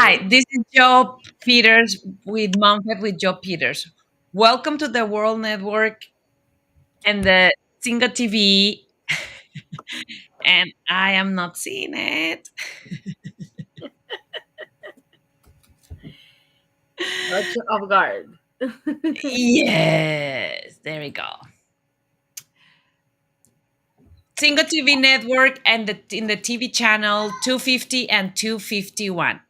Hi, this is Joe Peters with MomFit with Joe Peters. Welcome to the World Network and the Single TV. And I am not seeing it. Touch off guard. Yes, there we go. Single TV Network and in the TV channel 250 and 251.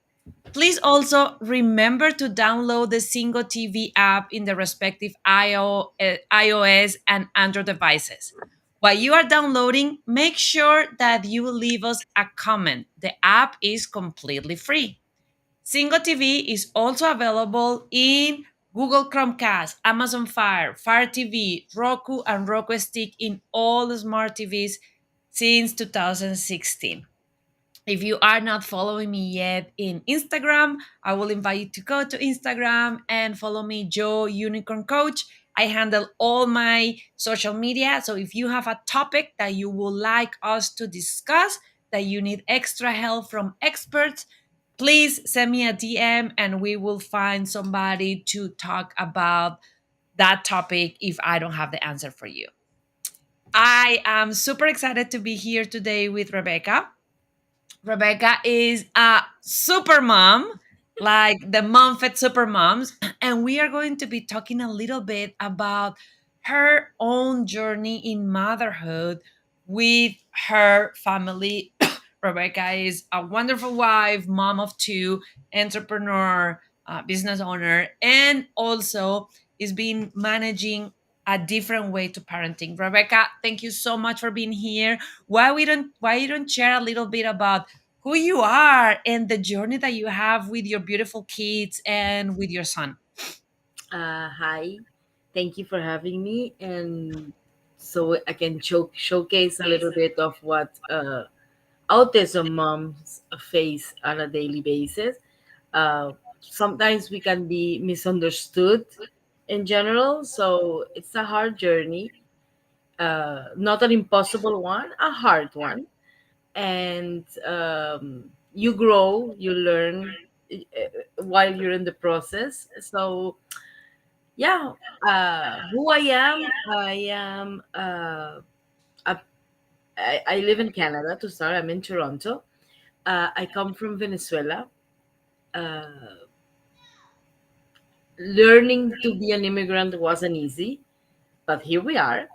Please also remember to download the Single TV app in the respective iOS and Android devices. While you are downloading, make sure that you will leave us a comment. The app is completely free. Single TV is also available in Google Chromecast, Amazon Fire, Fire TV, Roku, and Roku Stick in all the smart TVs since 2016. If you are not following me yet in Instagram, I will invite you to go to Instagram and follow me, Joe Unicorn Coach. I handle all my social media. So if you have a topic that you would like us to discuss, that you need extra help from experts, please send me a DM and we will find somebody to talk about that topic if I don't have the answer for you. I am super excited to be here today with Rebecca. Rebecca is a super mom, like the MomFit super moms, and we are going to be talking a little bit about her own journey in motherhood with her family. Rebecca is a wonderful wife, mom of two, entrepreneur, business owner, and also is been managing a different way to parenting. Rebecca, thank you so much for being here. Why you don't share a little bit about who you are and the journey that you have with your beautiful kids and with your son. Hi, thank you for having me, and so I can showcase a little bit of what autism moms face on a daily basis. Sometimes we can be misunderstood in general, so it's a hard journey, not an impossible one, a hard one, and you grow, you learn while you're in the process. So yeah, who I am, a, I live in Canada to start. I'm in Toronto. I come from Venezuela. uh, Learning to be an immigrant wasn't easy, but here we are.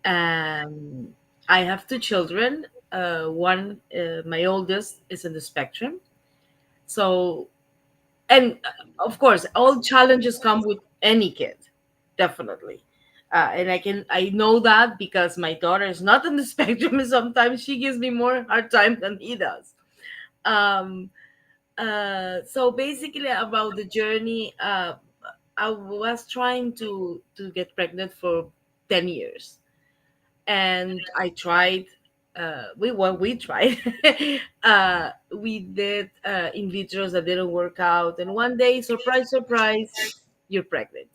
um, I have two children. One, my oldest, is in the spectrum. So, and of course, all challenges come with any kid, definitely. And I know that because my daughter is not on the spectrum, and sometimes she gives me more hard time than he does. um so basically, about the journey, I was trying to get pregnant for 10 years, and I tried. We tried. We did in vitros that didn't work out, and one day, surprise, surprise, you're pregnant.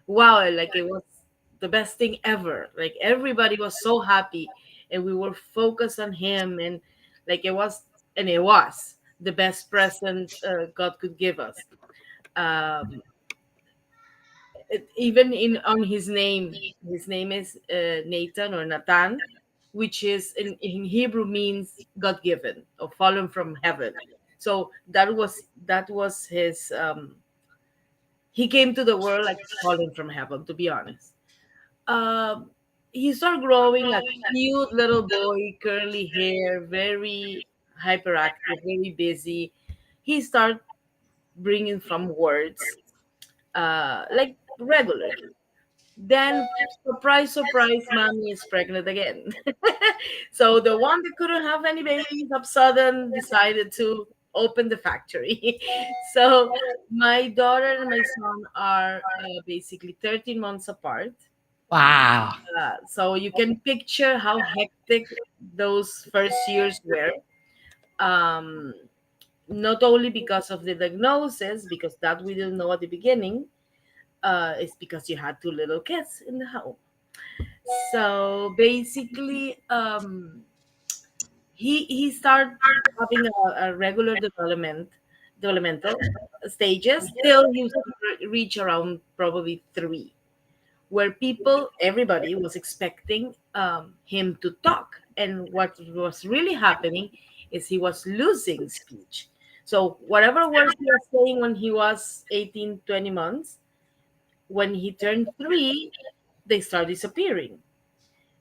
Wow, like it was the best thing ever. Like everybody was so happy, and we were focused on him, and like it was the best present God could give us. Um, Even in on his name is Nathan or Nathan, which is in Hebrew means God given or fallen from heaven. So that was his. He came to the world like fallen from heaven, to be honest. um, he started growing a cute little boy, curly hair, very hyperactive, very busy. He started bringing from words, like regularly. Then, surprise, surprise, mommy is pregnant again. So the one that couldn't have any babies, up sudden decided to open the factory. So my daughter and my son are basically 13 months apart. Wow. So you can picture how hectic those first years were. Um, Not only because of the diagnosis, because that we didn't know at the beginning, it's because you had two little kids in the home. So basically, he started having a regular development, developmental stages till he reach around probably 3, where people, everybody was expecting him to talk. And what was really happening is he was losing speech. So whatever words he was saying when he was 18, 20 months, when he turned 3, they start disappearing.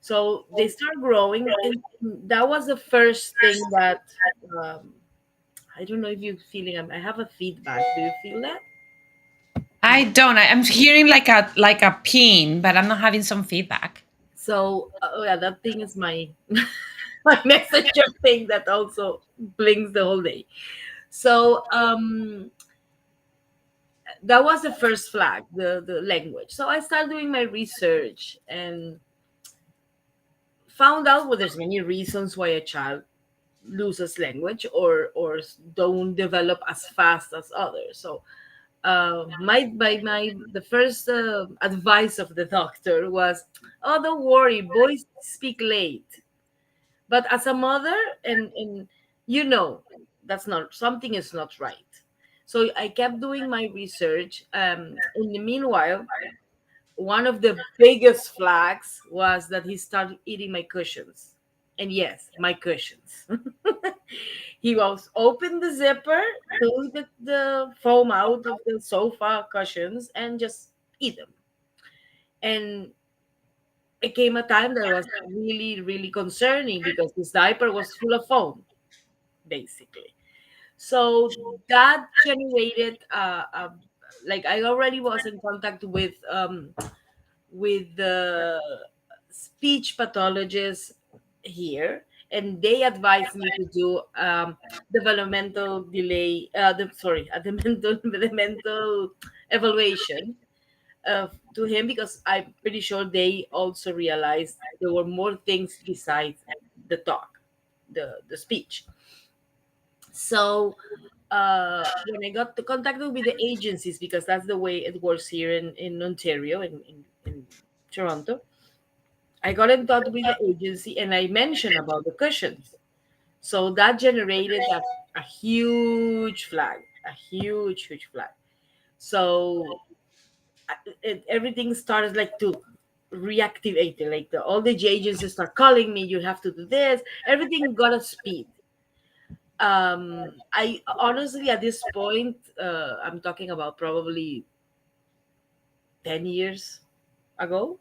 So they start growing. And that was the first thing that, um, I don't know if you're feeling, I have a feedback. Do you feel that? I don't. I'm hearing like a pin, but I'm not having some feedback. So, oh yeah, that thing is my my messenger thing that also blinks the whole day. So, that was the first flag, the language. So I started doing my research and found out, well, there's many reasons why a child loses language or don't develop as fast as others. So my the first advice of the doctor was, oh, don't worry, boys speak late. But as a mother, and you know, that's not, something is not right. So I kept doing my research. In the meanwhile, one of the biggest flags was that he started eating my cushions. And yes, my cushions. He was open the zipper, took the foam out of the sofa cushions and just eat them. And it came a time that was really, really concerning because his diaper was full of foam, basically. So that generated, like, I already was in contact with the speech pathologist here, and they advised me to do developmental delay. Sorry, the mental evaluation to him, because I'm pretty sure they also realized there were more things besides the talk, the speech. So when I got to contact with the agencies, because that's the way it works here in Ontario, in Toronto, I got in touch with the agency and I mentioned about the cushions. So that generated a huge flag, a huge, huge flag. So everything started like to reactivate it. Like all the agencies start calling me, you have to do this. Everything got a speed. I honestly, at this point, I'm talking about probably 10 years ago.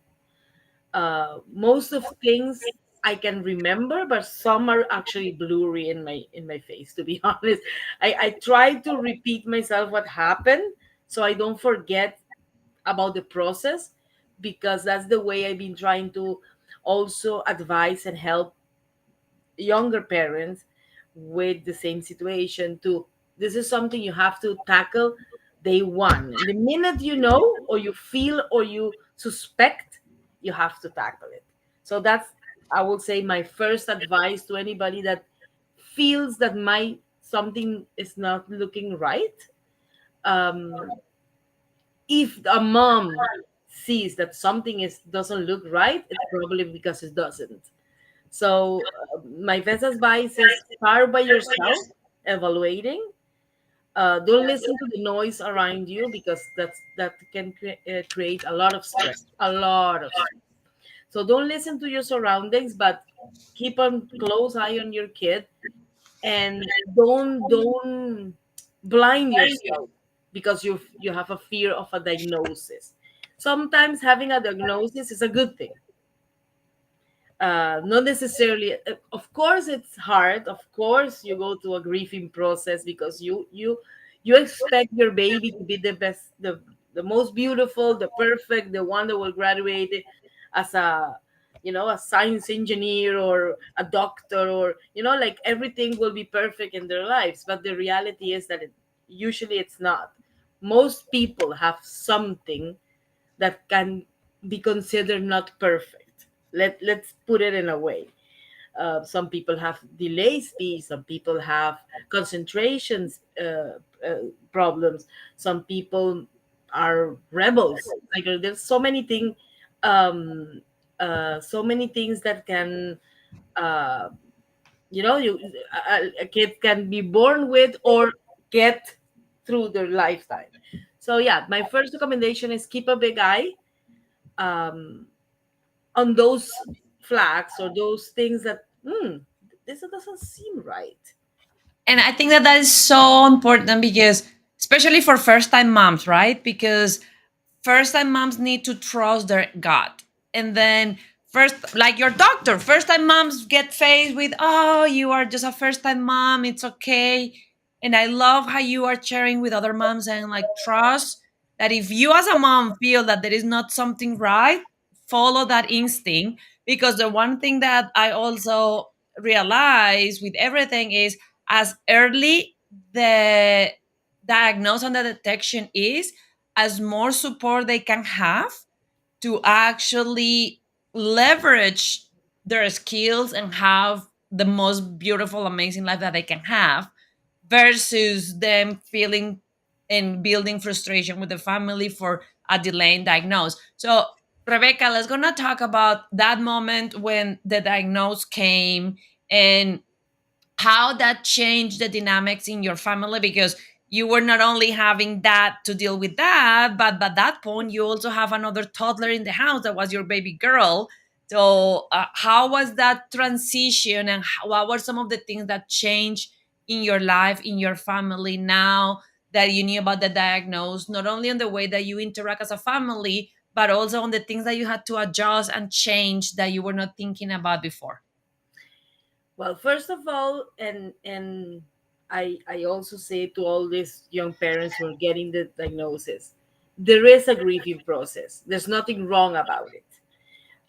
Most of things I can remember, but some are actually blurry in my face. To be honest, I try to repeat myself what happened so I don't forget about the process, because that's the way I've been trying to also advise and help younger parents with the same situation too. This is something you have to tackle day one. The minute you know or you feel or you suspect, you have to tackle it. So that's, I would say, my first advice to anybody that feels that my something is not looking right. um, if a mom sees that something is doesn't look right, it's probably because it doesn't. So my best advice is start by yourself, evaluating. Don't listen to the noise around you, because that can create a lot of stress, a lot of stress. So don't listen to your surroundings, but keep a close eye on your kid, and don't blind yourself because you have a fear of a diagnosis. Sometimes having a diagnosis is a good thing, not necessarily. Of course it's hard, of course you go to a grieving process, because you expect your baby to be the best, the most beautiful, the perfect, the one that will graduate as a, a science engineer or a doctor, or like everything will be perfect in their lives. But the reality is that usually it's not. Most people have something that can be considered not perfect. Let's put it in a way. Some people have delay speech. Some people have concentration problems. Some people are rebels. Like there's so many things, um, so many things that can, uh, you a kid can be born with or get. through their lifetime. So yeah, my first recommendation is keep a big eye um, on those flags or those things that this doesn't seem right. And I think that that is so important because, especially for first time moms, right? Because first time moms need to trust their gut. And then, first, like your doctor, first time moms get faced with, oh, you are just a first time mom, it's okay. And I love how you are sharing with other moms and like trust that if you as a mom feel that there is not something right, follow that instinct. Because the one thing that I also realize with everything is, as early the diagnosis and the detection is, as more support they can have to actually leverage their skills and have the most beautiful, amazing life that they can have, versus them feeling and building frustration with the family for a delayed diagnosis. So, Rebecca, let's gonna talk about that moment when the diagnosis came and how that changed the dynamics in your family, because you were not only having that to deal with that, but by that point you also have another toddler in the house that was your baby girl. So how was that transition, and what were some of the things that changed in your life, in your family, now that you knew about the diagnosis, not only on the way that you interact as a family, but also on the things that you had to adjust and change that you were not thinking about before? Well, first of all, and I also say to all these young parents who are getting the diagnosis, there is a grieving process. There's nothing wrong about it.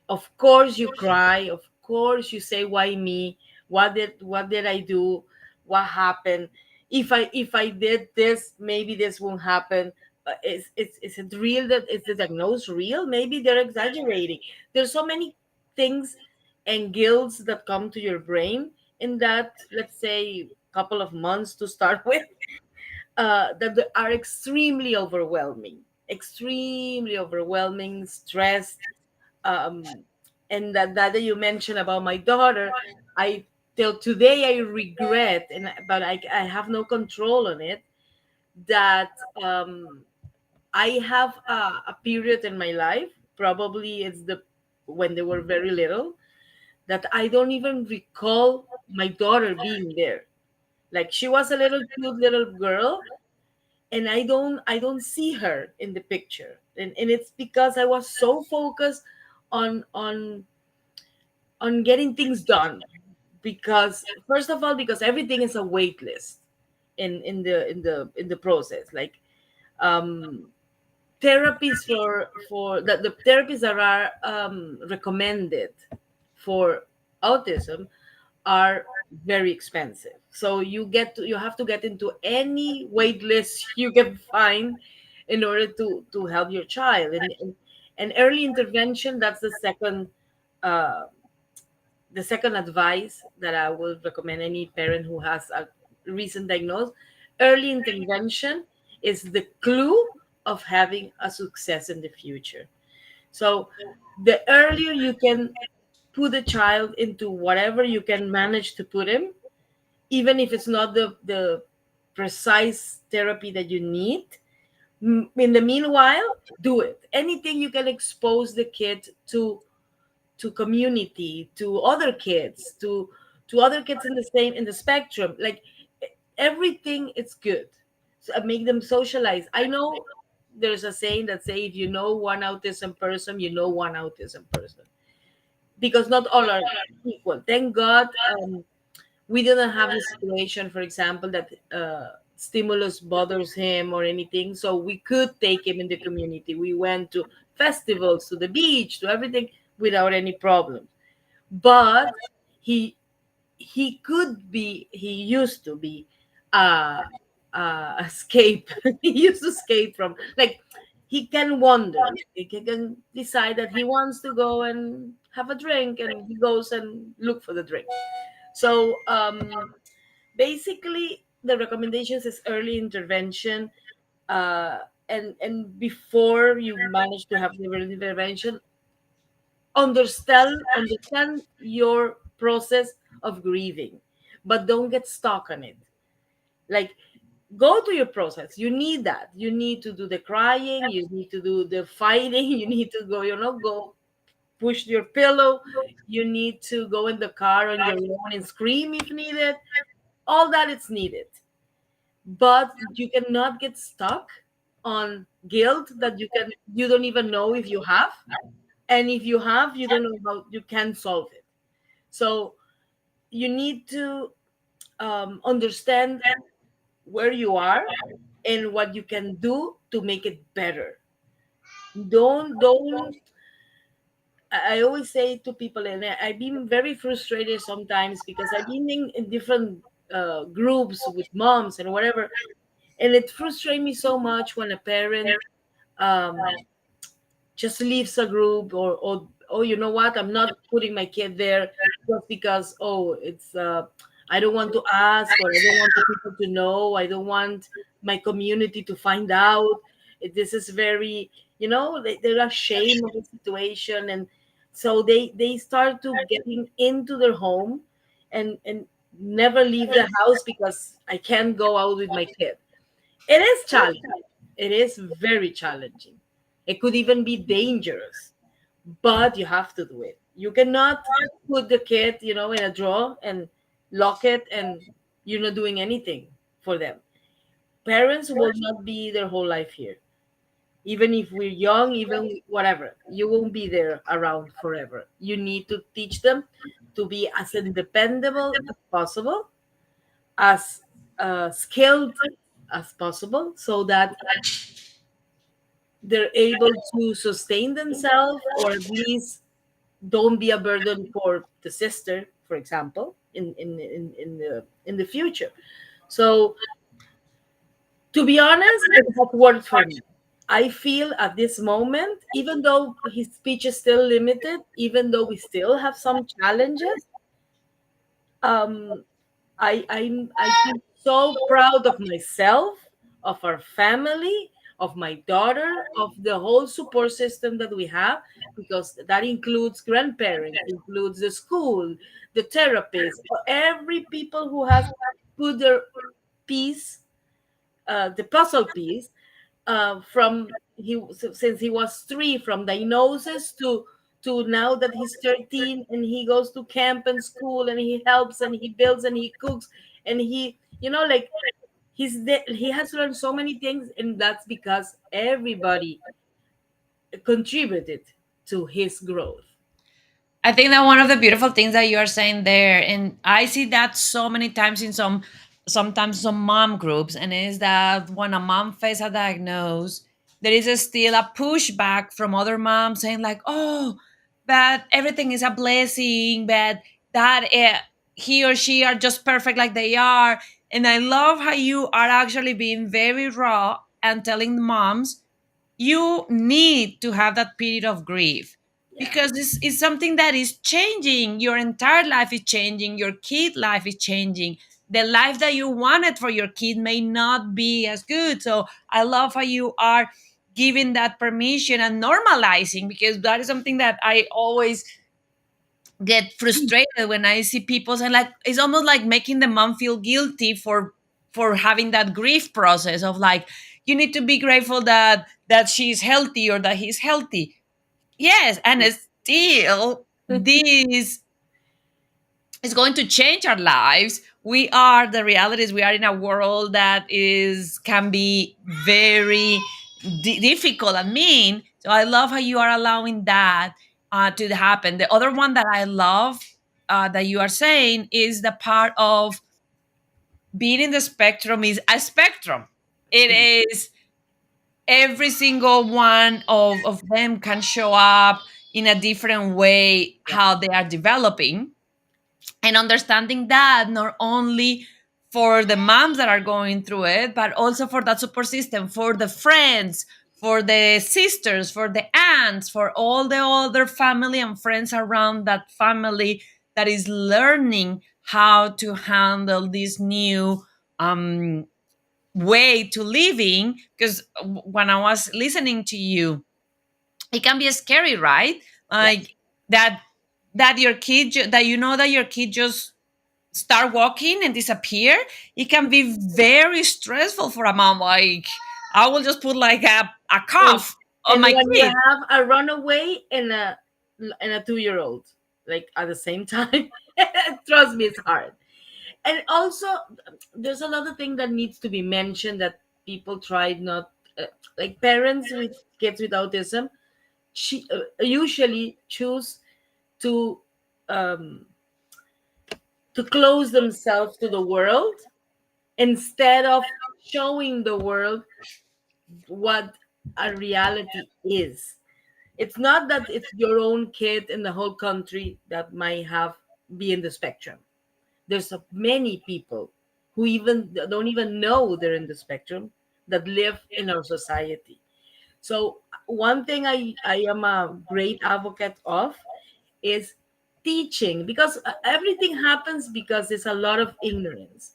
Of course you cry, of course you say why me, what did I do, what happened, if I did this maybe this won't happen. Is it real? That is the diagnosis real? Maybe they're exaggerating. There's so many things and guilts that come to your brain in that, let's say, couple of months to start with, that are extremely overwhelming, stress. um, and that you mentioned about my daughter, I till today I regret, but I have no control on it, that I have a period in my life, probably it's the when they were very little, that I don't even recall my daughter being there. Like, she was a little cute little girl, and I don't see her in the picture, and it's because I was so focused on getting things done. Because first of all, because everything is a wait list in the process. Like, um therapies for the therapies that are recommended for autism are very expensive. So you have to get into any wait list you can find in order to help your child. And early intervention, that's uh, the second advice that I would recommend any parent who has a recent diagnosis. Early intervention is the clue of having a success in the future. So the earlier you can put the child into whatever you can manage to put him, even if it's not the precise therapy that you need, in the meanwhile, do it. Anything you can expose the kid to community, to other kids, to other kids in the spectrum, like, everything, it's good. So, make them socialize. I know there's a saying that say, if you know one autism person, you know one autism person, because not all are equal, thank God. We didn't have the situation, for example, that stimulus bothers him or anything, so we could take him in the community. We went to festivals, to the beach, to everything, without any problem. But he he used to be uh escape. He used to escape from, like, he can wander. He can decide that he wants to go and have a drink, and he goes and look for the drink. So basically the recommendations is early intervention. And before you manage to have the early intervention, understand your process of grieving, but don't get stuck on it. Like, Go to your process. You need that. You need to do the crying, you need to do the fighting, you need to go, go push your pillow, you need to go in the car on your own and scream if needed. All that is needed. But you cannot get stuck on guilt that you don't even know if you have. And if you have, you don't know how you can solve it. So you need to understand where you are and what you can do to make it better. Don't I always say to people, and I've been very frustrated sometimes because I've been in different groups with moms and whatever, and it frustrates me so much when a parent um, just leaves a group, or oh, you know what, I'm not putting my kid there just because, oh, it's I don't want to ask, or I don't want the people to know, I don't want my community to find out. This is very, they're ashamed of the situation, and so they start to getting into their home and never leave the house because I can't go out with my kid. It is challenging. It is very challenging. It could even be dangerous, but you have to do it. You cannot put the kid, in a drawer and lock it, and you're not doing anything for them. Parents will not be their whole life here. Even if we're young, even whatever, you won't be there around forever. You need to teach them to be as independent as possible, as skilled as possible, so that they're able to sustain themselves, or at least don't be a burden for the sister, for example, in the future. So to be honest, it has worked for me. I feel at this moment, even though his speech is still limited, even though we still have some challenges, um, I feel so proud of myself, of our family, of my daughter, of the whole support system that we have, because that includes grandparents, includes the school, the therapist, every people who has put their piece, the puzzle piece, from since he was 3, from diagnosis to now that he's 13, and he goes to camp and school, and he helps and he builds and he cooks, and he, like, he has learned so many things, and that's because everybody contributed to his growth. I think that one of the beautiful things that you are saying there, and I see that so many times in sometimes some mom groups, and is that when a mom faces a diagnosis, there is still a pushback from other moms saying like, "Oh, but everything is a blessing, but that he or she are just perfect like they are." And I love how you are actually being very raw and telling the moms you need to have that period of grief Yeah. because it's something that is changing. Your entire life is changing, your kid life is changing, the life that you wanted for your kid may not be as good. So I love how you are giving that permission and normalizing, because that is something that I always get frustrated when I see people saying like it's almost like making the mom feel guilty for having that grief process of like, you need to be grateful that she's healthy or that he's healthy. Yes, and it's still this is going to change our lives. We are, the reality is we are in a world that is can be very difficult and mean. So I love how you are allowing that to happen. The other one that I love that you are saying is the part of being in the spectrum is a spectrum. It is every single one of them can show up in a different way Yeah. how they are developing, and understanding that not only for the moms that are going through it, but also for that support system, for the friends, for the sisters, for the aunts, for all the other family and friends around that family that is learning how to handle this new um, way to living. Because when I was listening to you, it can be scary, right? Yeah. Like that your kid that you know that your kid just start walking and disappear, it can be very stressful for a mom. Like, I will just put like a and, cuff on and my when you kid. have a runaway and a 2-year-old like at the same time, trust me, it's hard. And also, there's another thing that needs to be mentioned that people try not, like parents with kids with autism, usually choose to um, close themselves to the world instead of showing the world what a reality is. It's not that it's your own kid in the whole country that might have be in the spectrum. There's many people who even don't even know they're in the spectrum that live in our society. So one thing I am a great advocate of is teaching, because everything happens because there's a lot of ignorance.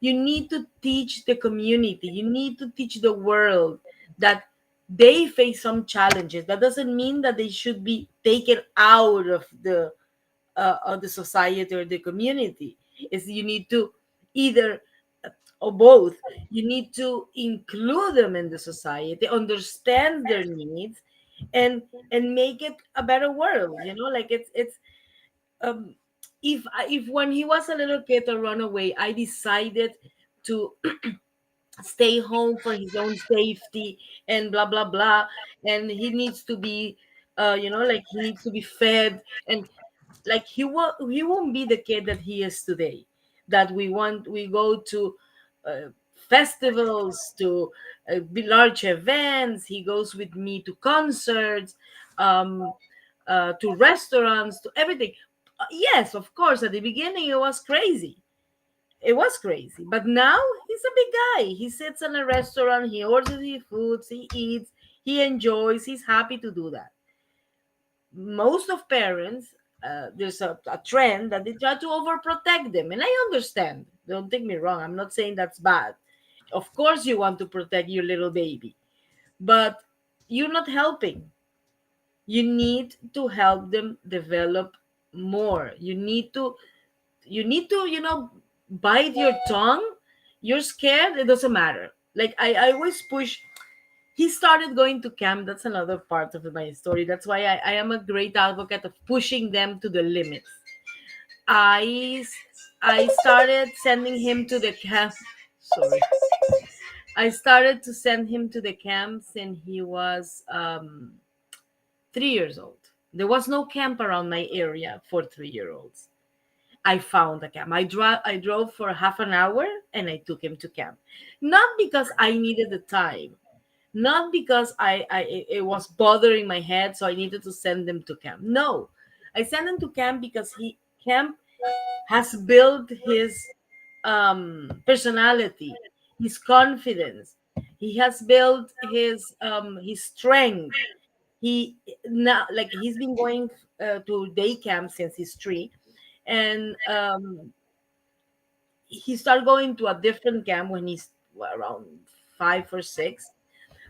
You need to teach the community, you need to teach the world that they face some challenges. That doesn't mean that they should be taken out of the society or the community. Is you need to either, or both, you need to include them in the society, understand their needs, and make it a better world, like it's um if when he was a little kid a runaway, I decided to stay home for his own safety and blah blah blah, and he needs to be like he needs to be fed, and like he won't be the kid that he is today, that we go to festivals, to large events. He goes with me to concerts, um to restaurants, to everything. Yes, of course, at the beginning it was crazy. It was crazy, but now he's a big guy. He sits in a restaurant, he orders his foods, he eats, he enjoys, he's happy to do that. Most of parents, there's a trend that they try to overprotect them, and I understand, don't take me wrong, I'm not saying that's bad. Of course you want to protect your little baby, but you're not helping. You need to help them develop more. You need to bite your tongue. You're scared, it doesn't matter. Like I always push. He started going to camp. That's another part of my story. That's why I am a great advocate of pushing them to the limits. I started sending him to the camp. Sorry. I started to send him to the camps and he was 3 years old. There was no camp around my area for 3-year-olds. I found a camp. I drove for half an hour and I took him to camp. Not because I needed the time, not because it was bothering my head, so I needed to send them to camp. No, I sent him to camp because he camp has built his personality, his confidence. He has built his strength. He now, like, he's been going to day camp since he's 3, and he started going to a different camp when he's around 5 or 6,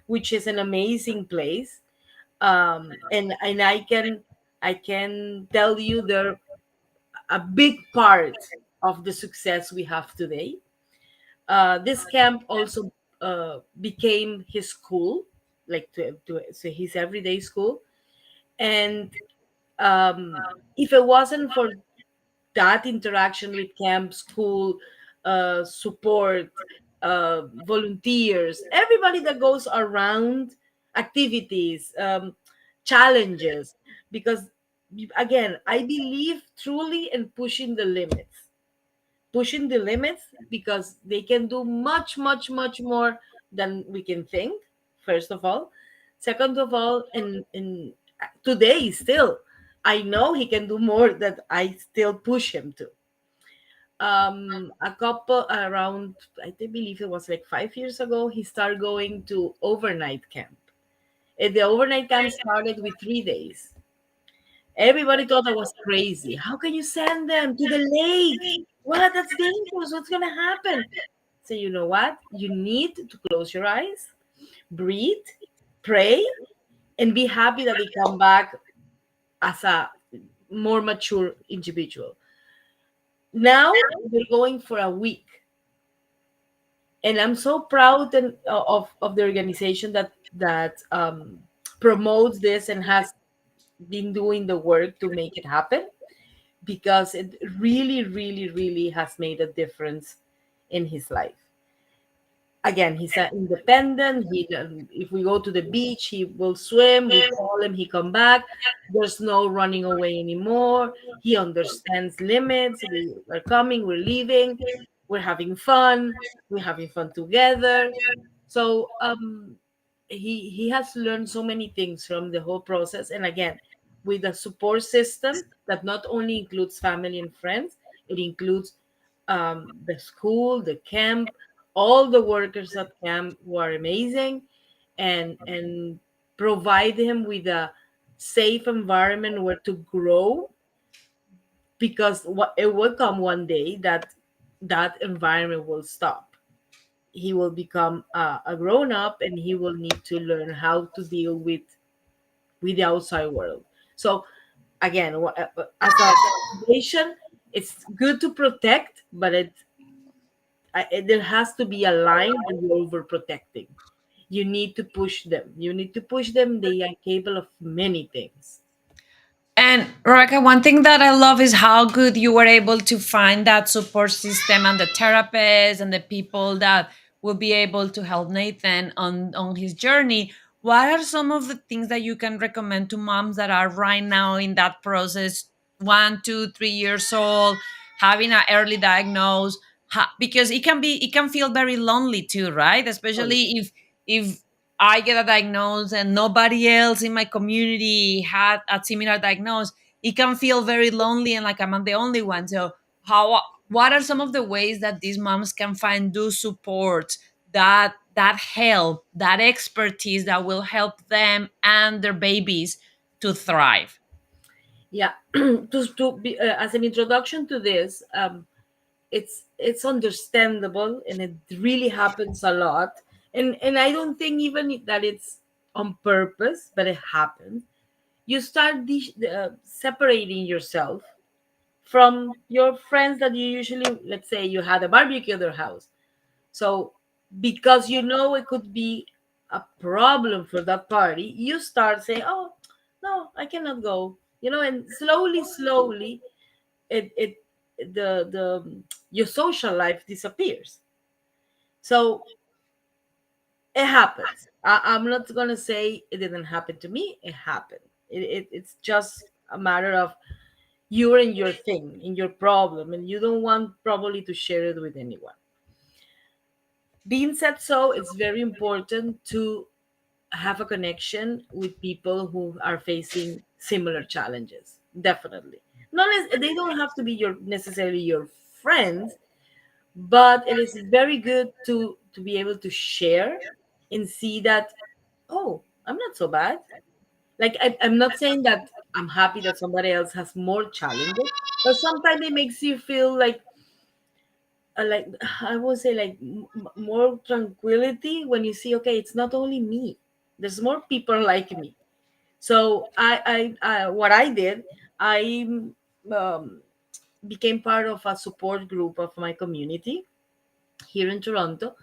which is an amazing place. And I can tell you they're a big part of the success we have today. This camp also became his school, like so his everyday school. And if it wasn't for that interaction with camp, school, support, volunteers, everybody that goes around, activities, challenges, because again, I believe truly in pushing the limits, because they can do much, much, much more than we can think. First of all, second of all, in today still, I know he can do more that I still push him to. A couple around, believe it was like 5 years ago, he started going to overnight camp. And the overnight camp started with 3 days. Everybody thought I was crazy. How can you send them to the lake? What? That's dangerous. What's going to happen? So, you know what? You need to close your eyes, breathe, pray, and be happy that they come back as a more mature individual. Now they're going for a week, and I'm so proud and of the organization that promotes this and has been doing the work to make it happen, because it really, really, really has made a difference in his life. Again, he's independent. If we go to the beach, he will swim. We call him, he come back. There's no running away anymore. He understands limits. We are coming, we're leaving, we're having fun, we're having fun together. So he has learned so many things from the whole process. And again, with a support system that not only includes family and friends, it includes the school, the camp, all the workers at camp were amazing, and provide him with a safe environment where to grow, because what it will come one day that that environment will stop. He will become a grown up, and he will need to learn how to deal with the outside world. So again, as a foundation, it's good to protect, but there has to be a line when you're overprotecting. You need to push them. You need to push them. They are capable of many things. And Rebecca, one thing that I love is how good you were able to find that support system and the therapists and the people that will be able to help Nathan on his journey. What are some of the things that you can recommend to moms that are right now in that process, 1, 2, 3 years old, having an early diagnose? Because it can feel very lonely too, right? Oh, yeah. Especially if I get a diagnosis and nobody else in my community had a similar diagnosis, it can feel very lonely and like I'm the only one. So, how? What are some of the ways that these moms can find those support, that help, that expertise that will help them and their babies to thrive? Yeah. To be, as an introduction to this, it's understandable, and it really happens a lot. And I don't think even that it's on purpose, but it happens. You start separating yourself from your friends that you usually, let's say you had a barbecue at their house. So because you know it could be a problem for that party, you start saying, "Oh, no, I cannot go." And slowly, slowly, it the your social life disappears. So it happens. I'm not gonna say it didn't happen to me. It happened. It's just a matter of you're in your thing, in your problem, and you don't want probably to share it with anyone. Being said so, it's very important to have a connection with people who are facing similar challenges. Definitely. They don't have to be your necessarily your friends, but it is very good to be able to share and see that, oh, I'm not so bad. Like I'm not saying that I'm happy that somebody else has more challenges, but sometimes it makes you feel like I would say like more tranquility when you see, okay, it's not only me. There's more people like me. So I what I did, I um, became part of a support group of my community here in Toronto,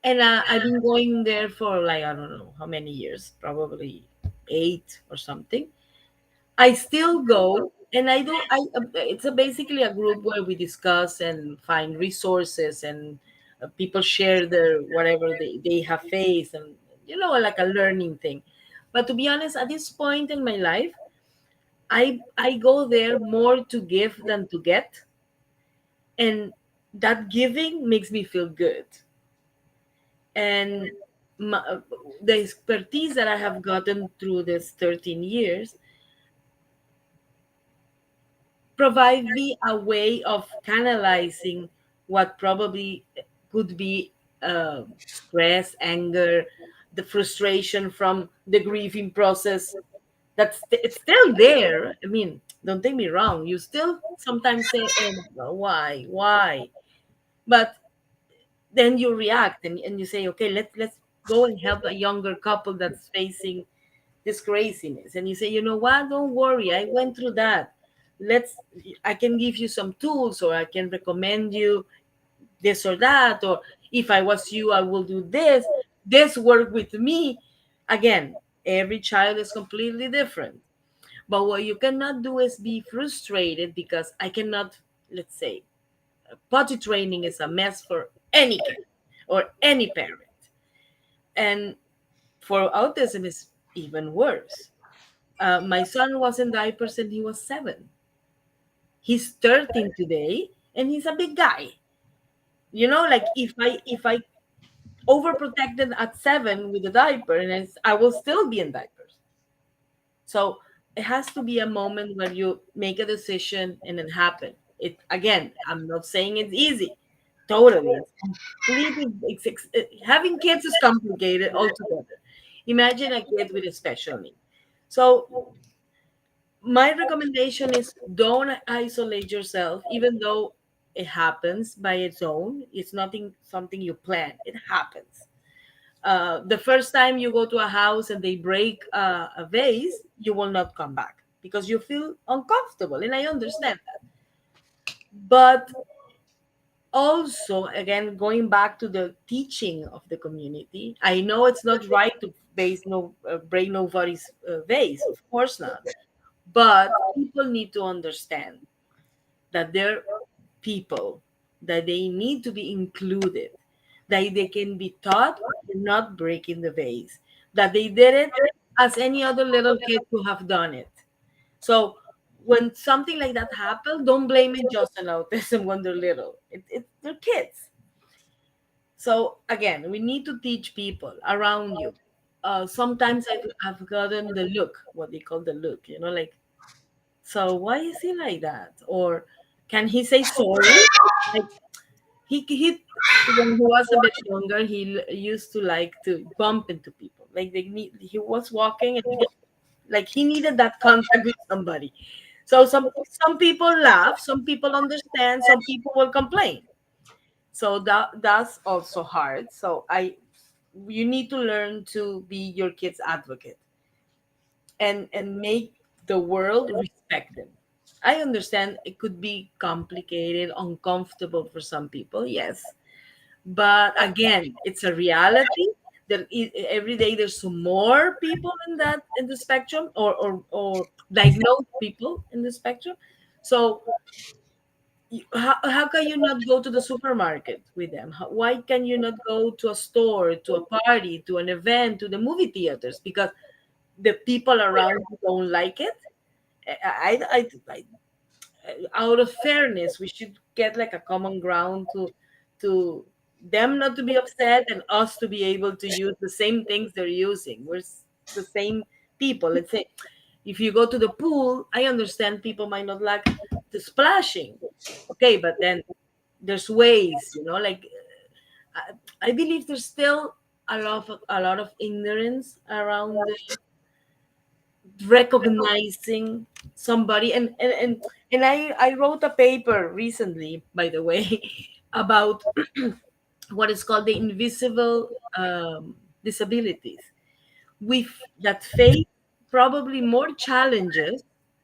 and I've been going there for like I don't know how many years, probably 8 or something. I still go, and I don't. It's basically a group where we discuss and find resources, and people share their whatever they have faced, and like a learning thing. But to be honest, at this point in my life, I go there more to give than to get, and that giving makes me feel good. And my, the expertise that I have gotten through this 13 years provide me a way of canalizing what probably could be stress, anger, the frustration from the grieving process. It's still there. I mean, don't take me wrong. You still sometimes say, "Oh, why?" But then you react, and you say, "Okay, let's go and help a younger couple that's facing this craziness." And you say, "You know what? Don't worry. I went through that. let's I can give you some tools, or I can recommend you this or that, or if I was you, I will do this work with me. Again, every child is completely different. But what you cannot do is be frustrated because I cannot, let's say, potty training is a mess for any kid or any parent. And for autism, is even worse. My son was in diapers and he was 7. He's 13 today and he's a big guy. Like if I overprotected at 7 with a diaper, and I will still be in diapers. So it has to be a moment where you make a decision and it happen. It again, I'm not saying it's easy. Totally, it's completely. Having kids is complicated altogether. Imagine a kid with a special need. So my recommendation is don't isolate yourself, even though it happens by its own. It's nothing something you plan. It happens. The first time you go to a house and they break a vase, you will not come back because you feel uncomfortable, and I understand that. But also, again, going back to the teaching of the community, I know it's not right to break nobody's vase, of course not. But people need to understand that they're people, that they need to be included, that they can be taught for not breaking the vase, that they did it as any other little kid could have done it. So when something like that happens, don't blame it just on autism when they're little. They're kids. So again, we need to teach people around you. Sometimes I've gotten the look, what they call the look, like, so why is he like that? Or can he say sorry? Like he when he was a bit younger, he used to like to bump into people. Like he was walking and like he needed that contact with somebody. So some people laugh, some people understand, some people will complain. So that's also hard. So I you need to learn to be your kid's advocate, and make the world respect them. I understand it could be complicated, uncomfortable for some people, yes. But again, it's a reality that every day there's some more people in the spectrum, or diagnosed people in the spectrum. So how can you not go to the supermarket with them? Why can you not go to a store, to a party, to an event, to the movie theaters? Because the people around you don't like it. I Out of fairness, we should get like a common ground to them not to be upset and us to be able to use the same things they're using. The same people. Let's say if you go to the pool, I understand people might not like the splashing. Okay, but then there's ways, like I believe there's still a lot of ignorance around recognizing somebody, and I wrote a paper recently, by the way, about what is called the invisible disabilities, with that face probably more challenges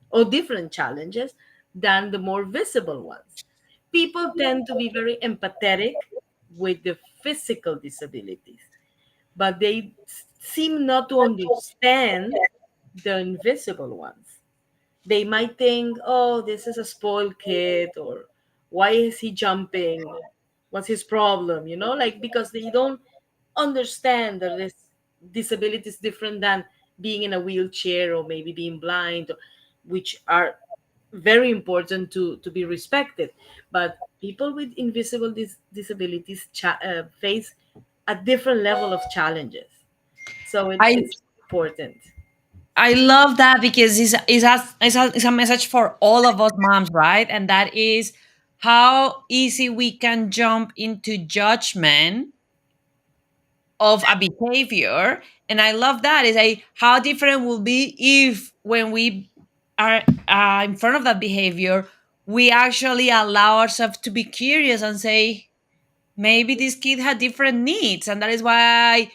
or different challenges than the more visible ones. People tend to be very empathetic with the physical disabilities, but they seem not to understand the invisible ones. They might think, oh, this is a spoiled kid, or why is he jumping? What's his problem? Like, because they don't understand that this disability is different than being in a wheelchair or maybe being blind, which are very important to be respected. But people with invisible disabilities face a different level of challenges. So I it's important. I love that because it's a message for all of us moms, right? And that is how easy we can jump into judgment of a behavior. And I love that is how different will be if when we are in front of that behavior, we actually allow ourselves to be curious and say, maybe this kid had different needs. And that is why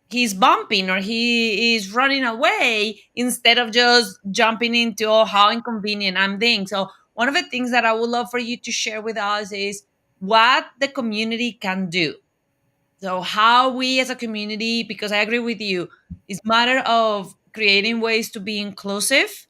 he's bumping or he is running away instead of just jumping into, oh, how inconvenient I'm being. So one of the things that I would love for you to share with us is what the community can do. So how we as a community, because I agree with you, it's matter of creating ways to be inclusive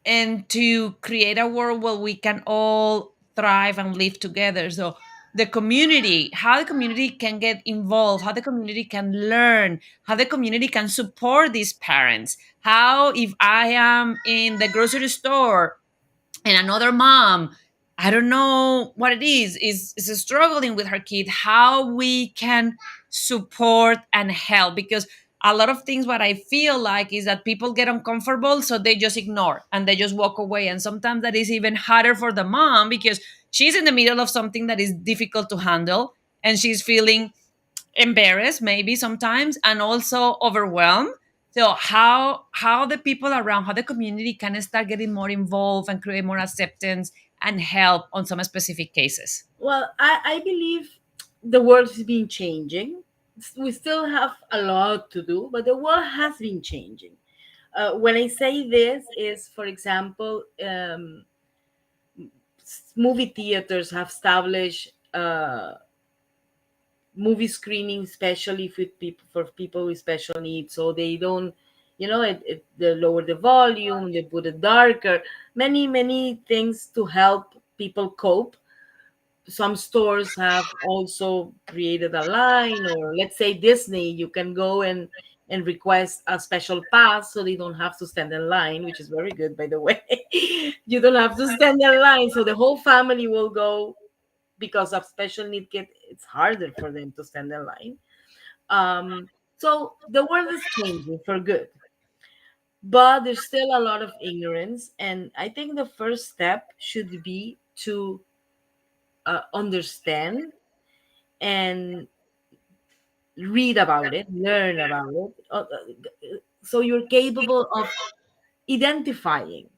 and to create a world where we can all thrive and live together. So the community, how the community can get involved, how the community can learn, how the community can support these parents, how if I am in the grocery store and another mom, I don't know what it is struggling with her kid, how we can support and help. Because a lot of things, what I feel like is that people get uncomfortable, so they just ignore and they just walk away. And sometimes that is even harder for the mom because she's in the middle of something that is difficult to handle, and she's feeling embarrassed maybe sometimes and also overwhelmed. So how the people around, how the community can start getting more involved and create more acceptance and help on some specific cases. Well, I believe the world has been changing. We still have a lot to do, but the world has been changing. When I say this, is for example, movie theaters have established movie screening, especially for people with special needs, so they don't, they lower the volume, they put it darker, many things to help people cope. Some stores have also created a line, or let's say Disney, you can go and request a special pass so they don't have to stand in line, which is very good, by the way. You don't have to stand in line, so the whole family will go, because of special need kid it's harder for them to stand in line. So the world is changing for good, but there's still a lot of ignorance, and I think the first step should be to understand and read about it, learn about it, so you're capable of identifying.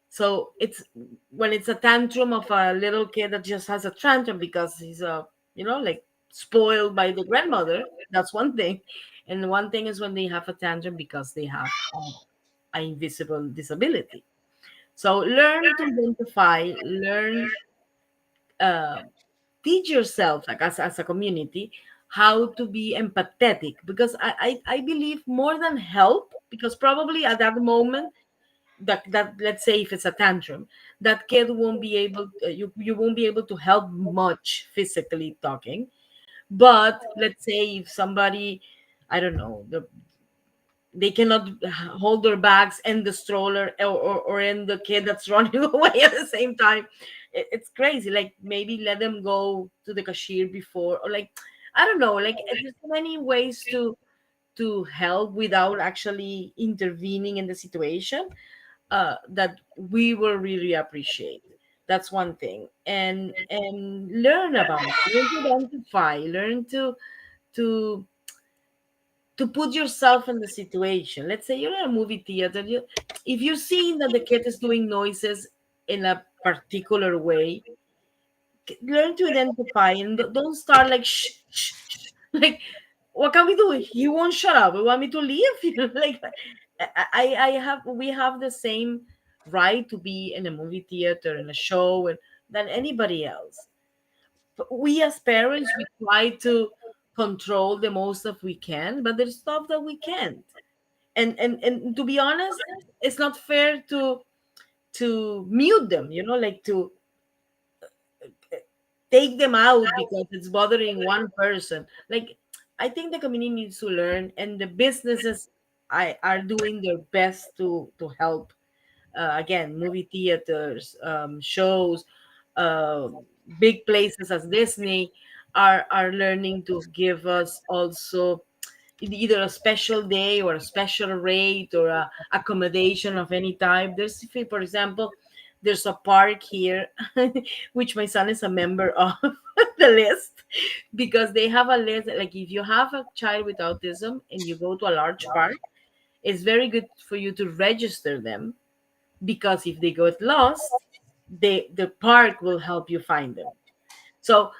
So it's when it's a tantrum of a little kid that just has a tantrum because he's like spoiled by the grandmother. That's one thing, and one thing is when they have a tantrum because they have an invisible disability. So learn to identify, learn, uh, teach yourself, like as a community, how to be empathetic, because I believe more than help, because probably at that moment, that let's say if it's a tantrum, that kid won't be able, you won't be able to help much physically talking. But let's say if somebody, I don't know, they cannot hold their bags and the stroller, or in the kid that's running away at the same time. It's crazy, like maybe let them go to the cashier before, or like, I don't know, like there's so many ways to help without actually intervening in the situation, that we will really appreciate. That's one thing. And learn about it, learn to identify, learn to to put yourself in the situation. Let's say you're in a movie theater. If you're seeing that the kid is doing noises in a particular way, learn to identify, and don't start like shh, shh, shh. Like, what can we do? He won't shut up. You want me to leave? Like, I have we have the same right to be in a movie theater, in a show, and than anybody else. But we as parents, we try to control the most that we can, but there's stuff that we can't. And to be honest, it's not fair to mute them, like to take them out because it's bothering one person. Like, I think the community needs to learn, and the businesses are doing their best to help. Again, movie theaters, shows, uh, big places as Disney are learning to give us also either a special day or a special rate or a accommodation of any type. There's, for example, there's a park here, which my son is a member of the list, because they have a list. Like, if you have a child with autism and you go to a large park, it's very good for you to register them, because if they get lost, the park will help you find them. So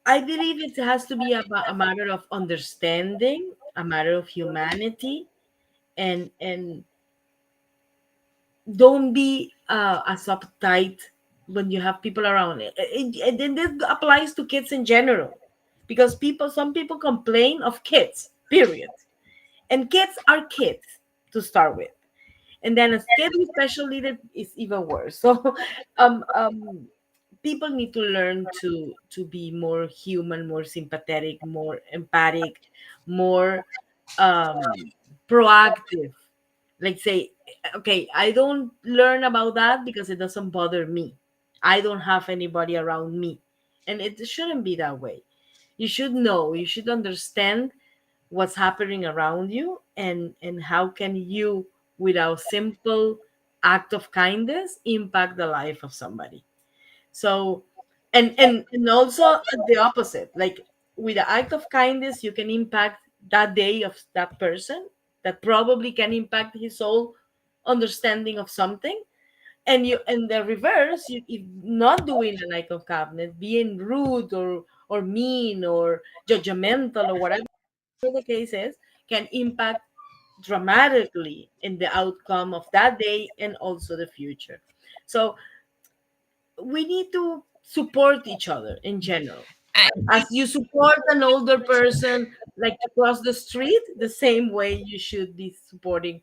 I believe it has to be a matter of understanding, a matter of humanity, and don't be as uptight when you have people around. And then this applies to kids in general, because some people complain of kids. Period. And kids are kids to start with, and then a kid with special needs is even worse. So, people need to learn to be more human, more sympathetic, more empathic, more proactive. Like say, okay, I don't learn about that because it doesn't bother me. I don't have anybody around me, and it shouldn't be that way. You should know, you should understand what's happening around you, and how can you, with a simple act of kindness, impact the life of somebody. So, and also the opposite, like with the act of kindness you can impact that day of that person, that probably can impact his whole understanding of something. And you, in the reverse, you, if not doing an act of kindness, being rude or mean or judgmental or whatever the case is, can impact dramatically in the outcome of that day and also the future. So we need to support each other in general. As you support an older person, like to cross the street, the same way you should be supporting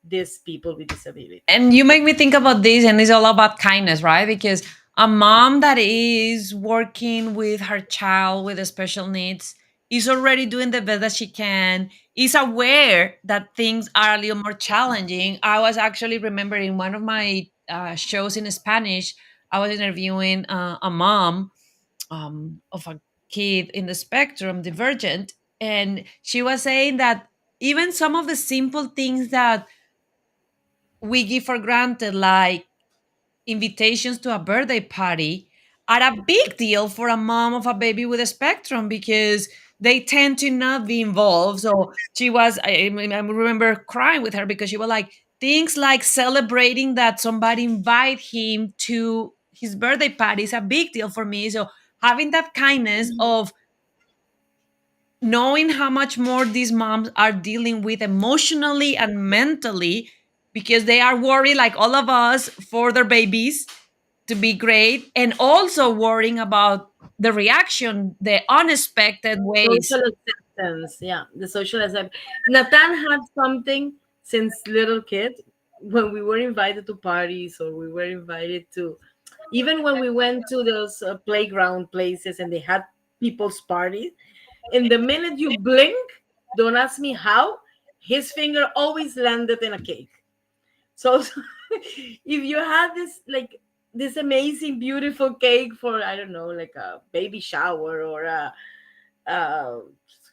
these people with disabilities. And you make me think about this, and it's all about kindness, right? Because a mom that is working with her child with special needs is already doing the best that she can, is aware that things are a little more challenging. I was actually remembering one of my shows in Spanish. I was interviewing a mom of a kid in the spectrum, divergent, and she was saying that even some of the simple things that we give for granted, like invitations to a birthday party, are a big deal for a mom of a baby with a spectrum, because they tend to not be involved. So she was, I remember crying with her because she was like, things like celebrating that somebody invite him to his birthday party is a big deal for me. So having that kindness Mhm. of knowing how much more these moms are dealing with emotionally and mentally, because they are worried like all of us for their babies to be great, and also worrying about the reaction, the unexpected ways. Social acceptance, yeah, the social acceptance. Nathan had something since little kid. When we were invited to parties, or we were invited to, even when we went to those playground places and they had people's parties, in the minute you blink, don't ask me how, his finger always landed in a cake. So, if you had this, like, this amazing beautiful cake for, I don't know, like a baby shower or a uh,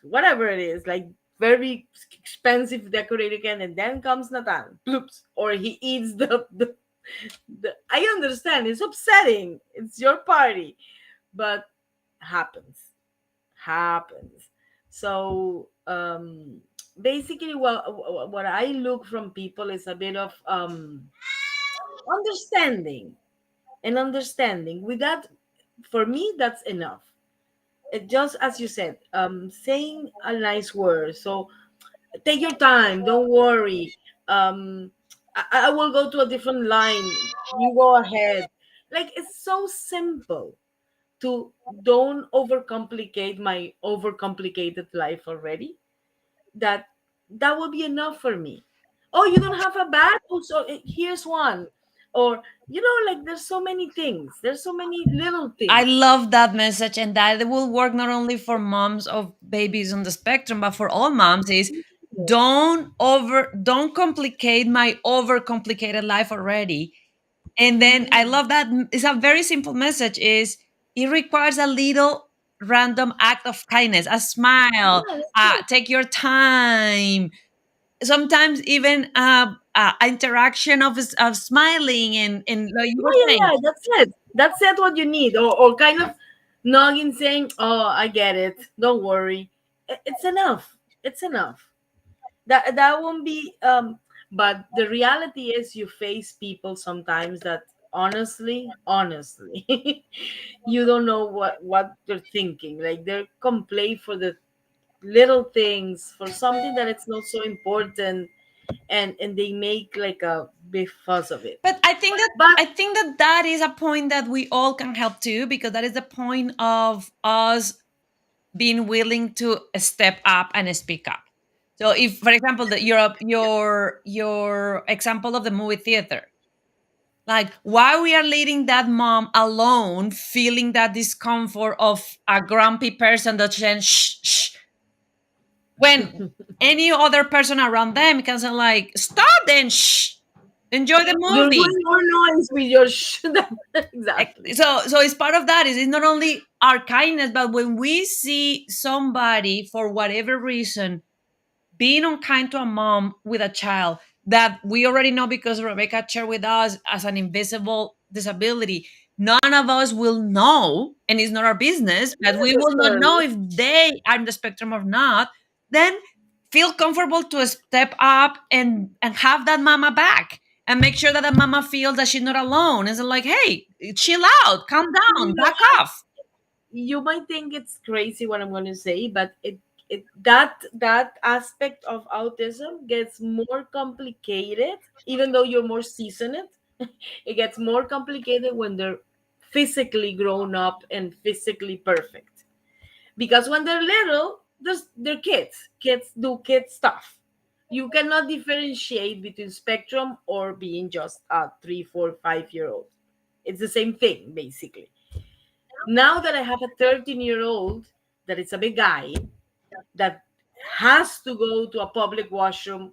whatever it is, like very expensive decorated can, and then comes Nathan, bloops, or he eats the. I understand it's upsetting. It's your party, but happens, happens. So basically, what I look from people is a bit of understanding, and understanding. With that, for me, that's enough. Just as you said, saying a nice word. So take your time, don't worry. I will go to a different line, you go ahead. Like, it's so simple to don't overcomplicate my overcomplicated life already. that that will be enough for me. Oh, you don't have a bat? Oh, so here's one. Or, like, there's so many things, there's so many little I things. love that message, and that will work not only for moms of babies on the spectrum, but for all moms. Is don't complicate my overcomplicated life already. And then I Mhm. love that it's a very simple message. Is it requires a little random act of kindness, a smile, Yeah, that's it. take your time, sometimes even interaction of smiling, and like you Yeah, were yeah, saying. yeah. That's it. That's it. What you need, or kind of noggin saying, "Oh, I get it. Don't worry. It's enough. It's enough." That won't be. But the reality is, you face people sometimes that honestly, you don't know what they're thinking. Like they're complain for the little things, for something that it's not so important, and they make like a big fuss of it. But But I think that that is a point that we all can help too, because that is the point of us being willing to step up and speak up. So if, for example, your example of the movie theater, like why we are leaving that mom alone, feeling that discomfort of a grumpy person that says shh, shh, when any other person around them can say like stop, then shh, enjoy the you're movie. doing more noise with your exactly. So it's part of that, is it's not only our kindness, but when we see somebody for whatever reason being unkind to a mom with a child that we already know, because Rebecca shared with us as an invisible disability, none of us will know, and it's not our business, but Not we will not know necessarily. if they are in the spectrum or not. Then feel comfortable to step up and have that mama back, and make sure that the mama feels that she's not alone. It's like, hey, chill out, calm You down, know, back off. you might think it's crazy what I'm going to say, but that aspect of autism gets more complicated, even though you're more seasoned. It gets more complicated when they're physically grown up and physically perfect. Because when they're little, they're kids. Kids do kid stuff. You cannot differentiate between spectrum or being just a 3, 4, 5 year old. It's the same thing, basically. Now that I have a 13-year-old that is a big guy that has to go to a public washroom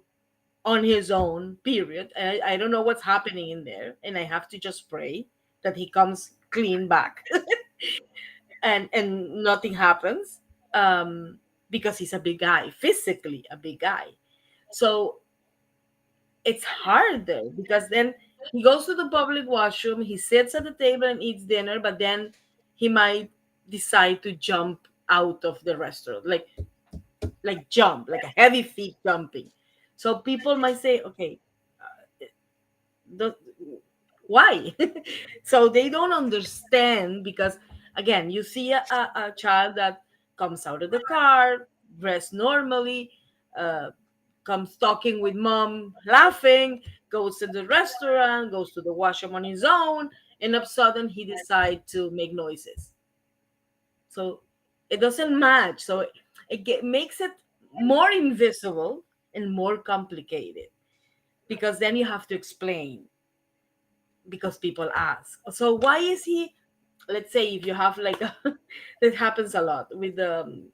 on his own, period. I don't know what's happening in there. And I have to just pray that he comes clean back and nothing happens. Because he's a big guy, physically a big guy. So it's harder because then he goes to the public washroom, he sits at the table and eats dinner, but then he might decide to jump out of the restaurant, like jump, like a heavy feet jumping. So people might say, okay, the, why? So they don't understand because again, you see a child that comes out of the car dressed normally, uh, comes talking with mom, laughing, goes to the restaurant, goes to the washroom on his own, and all of a sudden he decides to make noises. So it doesn't match. So makes it more invisible and more complicated because then you have to explain because people ask. So why is he? Let's say if you have like that happens a lot with the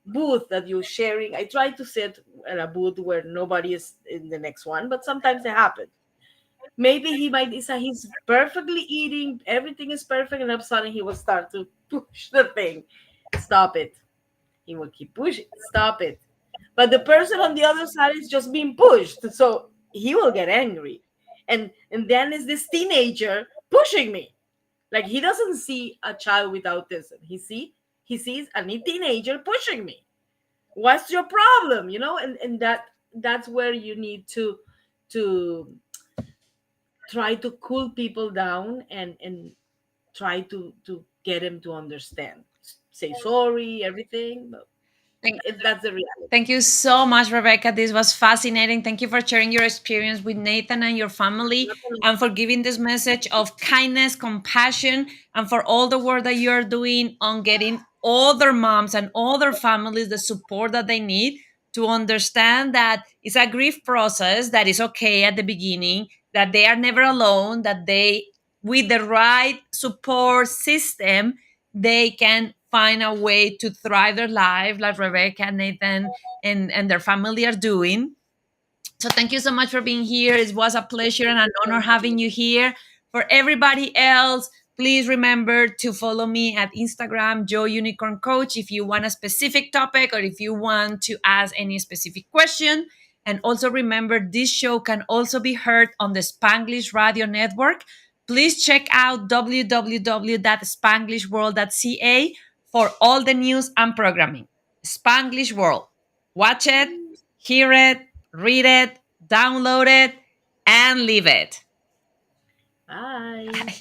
booth that you're sharing. I try to sit at a booth where nobody is in the next one, but sometimes it happens. Maybe he might decide he's perfectly eating, everything is perfect, and all of a sudden he will start to push the thing. Stop it. He will keep pushing. Stop it. But the person on the other side is just being pushed. So he will get angry. And then is this teenager pushing me. Like he doesn't see a child with autism. He sees a teenager pushing me. What's your problem? And that's where you need to try to cool people down and try to get them to understand. Say sorry, everything. But that's the reality. Thank you so much, Rebecca. This was fascinating. Thank you for sharing your experience with Nathan and your family, and for giving this message of kindness, compassion, and for all the work that you're doing on getting other moms and other families the support that they need to understand that it's a grief process, that is okay at the beginning, that they are never alone, that they, with the right support system, they can find a way to thrive their life like Rebecca, Nathan, and their family are doing. So thank you so much for being here. It was a pleasure and an honor having you here. For everybody else, please remember to follow me at Instagram, Joe Unicorn Coach, if you want a specific topic or if you want to ask any specific question. And also remember, this show can also be heard on the Spanglish Radio Network. Please check out www.spanglishworld.ca for all the news and programming. Spanglish World. Watch it, hear it, read it, download it, and leave it. Bye.